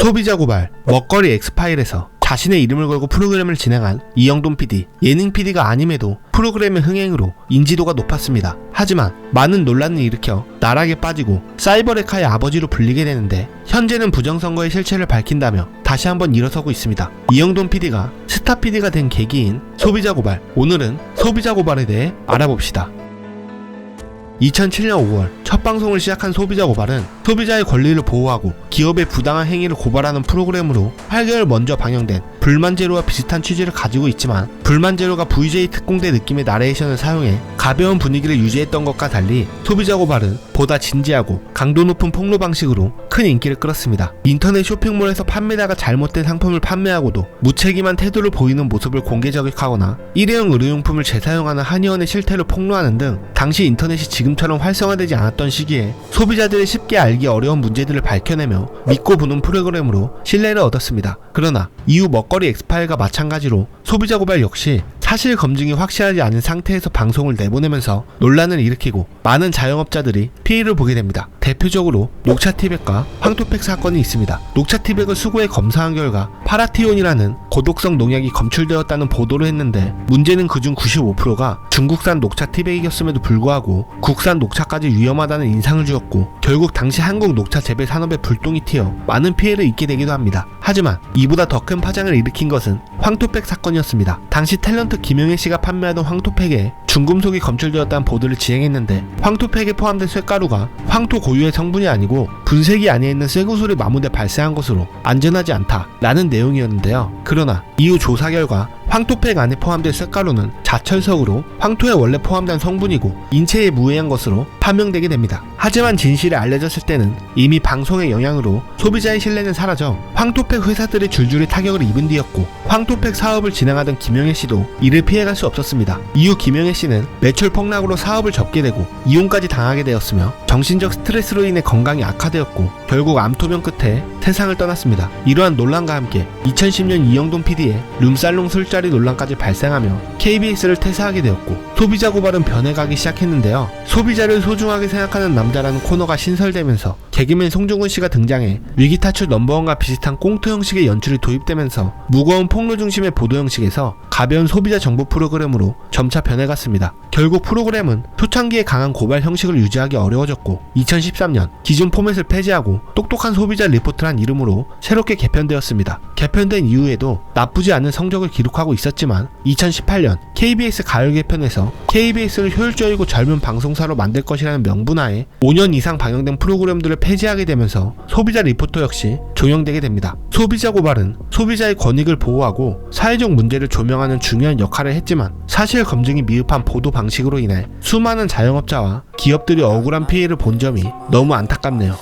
소비자 고발, 먹거리 엑스파일에서 자신의 이름을 걸고 프로그램을 진행한 이영돈 PD, 예능 PD가 아님에도 프로그램의 흥행으로 인지도가 높았습니다. 하지만 많은 논란을 일으켜 나락에 빠지고 사이버레카의 아버지로 불리게 되는데 현재는 부정선거의 실체를 밝힌다며 다시 한번 일어서고 있습니다. 이영돈 PD가 스타 PD가 된 계기인 소비자 고발, 오늘은 소비자 고발에 대해 알아봅시다. 2007년 5월 첫 방송을 시작한 소비자 고발은 소비자의 권리를 보호하고 기업의 부당한 행위를 고발하는 프로그램으로 8개월 먼저 방영된 불만제로와 비슷한 취지를 가지고 있지만, 불만제로가 VJ 특공대 느낌의 나레이션을 사용해 가벼운 분위기를 유지했던 것과 달리 소비자 고발은 보다 진지하고 강도 높은 폭로 방식으로 큰 인기를 끌었습니다. 인터넷 쇼핑몰에서 판매자가 잘못된 상품을 판매하고도 무책임한 태도를 보이는 모습을 공개 저격하거나 일회용 의료용품을 재사용하는 한의원의 실태를 폭로하는 등 당시 인터넷이 지금처럼 활성화되지 않았던 시기에 소비자들이 쉽게 알기 어려운 문제들을 밝혀내며 믿고 보는 프로그램으로 신뢰를 얻었습니다. 그러나 이후 먹거리 엑스파일과 마찬가지로 소비자 고발 역시 사실 검증이 확실하지 않은 상태에서 방송을 내보내면서 논란을 일으키고 많은 자영업자들이 피해를 보게 됩니다. 대표적으로 녹차티백과 황토팩 사건이 있습니다. 녹차티백을 수거해 검사한 결과 파라티온이라는 고독성 농약이 검출되었다는 보도를 했는데, 문제는 그중 95%가 중국산 녹차티백이었음에도 불구하고 국산 녹차까지 위험하다는 인상을 주었고, 결국 당시 한국 녹차 재배 산업에 불똥이 튀어 많은 피해를 입게 되기도 합니다. 하지만 이보다 더 큰 파장을 일으킨 것은 황토팩 사건이었습니다. 당시 탤런트 김용혜 씨가 판매하던 황토팩에 중금속이 검출되었다는 보도를 진행했는데, 황토팩에 포함된 쇳가루가 황토 고유의 성분이 아니고 분쇄기 안에 있는 쇠구슬이 마모돼 발생한 것으로 안전하지 않다라는 내용이었는데요. 그러나 이후 조사 결과 황토팩 안에 포함된 쇳가루는 자철석으로 황토에 원래 포함된 성분이고 인체에 무해한 것으로 판명되게 됩니다. 하지만 진실이 알려졌을 때는 이미 방송의 영향으로 소비자의 신뢰는 사라져 황토팩 회사들이 줄줄이 타격을 입은 뒤였고, 황토팩 사업을 진행하던 김용혜 씨도 이를 피해갈 수 없었습니다. 이후 김용혜 씨는 매출 폭락으로 사업을 접게 되고 이혼까지 당하게 되었으며, 정신적 스트레스로 인해 건강이 악화되었고 결국 암투병 끝에 세상을 떠났습니다. 이러한 논란과 함께 2010년 이영돈 PD의 룸살롱 술자리 논란까지 발생하며 KBS를 퇴사하게 되었고, 소비자 고발은 변해가기 시작했는데요. 소비자를 소중하게 생각하는 남자라는 코너가 신설되면서 개그맨 송중근 씨가 등장해 위기타출 넘버원과 비슷한 꽁트 형식의 연출이 도입되면서 무거운 폭로 중심의 보도 형식에서 가벼운 소비자 정보 프로그램으로 점차 변해갔습니다. 결국 프로그램은 초창기에 강한 고발 형식을 유지하기 어려워졌고, 2013년 기존 포맷을 폐지하고 똑똑한 소비자 리포트란 이름으로 새롭게 개편되었습니다. 개편된 이후에도 나쁘지 않은 성적을 기록하고 있었지만 2018년 KBS 가을 개편에서 KBS를 효율적이고 젊은 방송사로 만들 것이라는 명분하에 5년 이상 방영된 프로그램들을 폐지하게 되면서 소비자 리포터 역시 종영되게 됩니다. 소비자 고발은 소비자의 권익을 보호하고 사회적 문제를 조명하는 중요한 역할을 했지만, 사실 검증이 미흡한 보도 방식으로 인해 수많은 자영업자와 기업들이 억울한 피해를 본 점이 너무 안타깝네요.